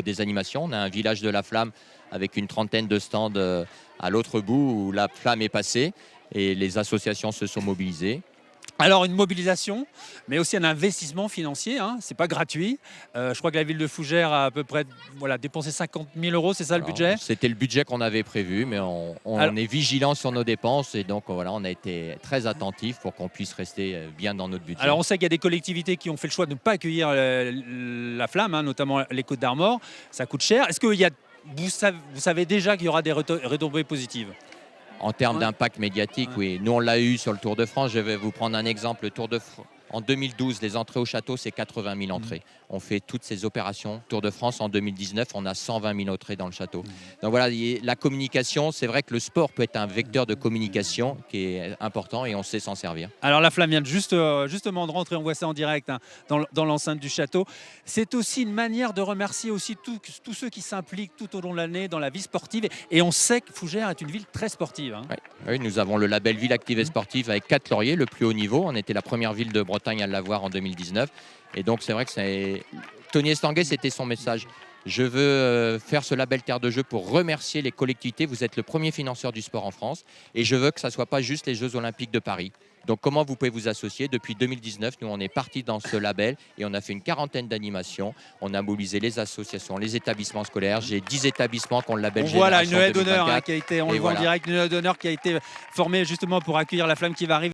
Des animations, on a un village de la flamme avec une trentaine de stands à l'autre bout où la flamme est passée et les associations se sont mobilisées. Alors une mobilisation, mais aussi un investissement financier, hein. C'est pas gratuit. Je crois que la ville de Fougères a à peu près dépensé 50 000 €, c'est ça le budget? C'était le budget qu'on avait prévu, mais on est vigilant sur nos dépenses et donc voilà, on a été très attentifs pour qu'on puisse rester bien dans notre budget. Alors on sait qu'il y a des collectivités qui ont fait le choix de ne pas accueillir la flamme, hein, notamment les Côtes d'Armor. Ça coûte cher. Est-ce que vous savez déjà qu'il y aura des retombées positives? En termes d'impact médiatique, oui. Nous, on l'a eu sur le Tour de France. Je vais vous prendre un exemple. Le Tour de France. En 2012, les entrées au château, c'est 80 000 entrées. On fait toutes ces opérations. Tour de France, en 2019, on a 120 000 entrées dans le château. Donc voilà, la communication, c'est vrai que le sport peut être un vecteur de communication qui est important et on sait s'en servir. Alors la flamme vient justement de rentrer, on voit ça en direct, hein, dans l'enceinte du château. C'est aussi une manière de remercier aussi tous ceux qui s'impliquent tout au long de l'année dans la vie sportive. Et on sait que Fougères est une ville très sportive, hein. Oui, nous avons le label Ville active et sportive avec 4 lauriers, le plus haut niveau. On était la première ville de Bretagne à l'avoir en 2019. Et donc c'est vrai que Tony Estanguet, c'était son message. Je veux faire ce label Terre de Jeux pour remercier les collectivités. Vous êtes le premier financeur du sport en France. Et je veux que ça ne soit pas juste les Jeux Olympiques de Paris. Donc comment vous pouvez vous associer? Depuis 2019, nous on est parti dans ce label et on a fait une quarantaine d'animations. On a mobilisé les associations, les établissements scolaires. J'ai 10 établissements qui ont le label On voit là une Génération haie d'honneur, hein, qui a été, on le voit en voilà. direct, une haie d'honneur qui a été formée justement pour accueillir la flamme qui va arriver.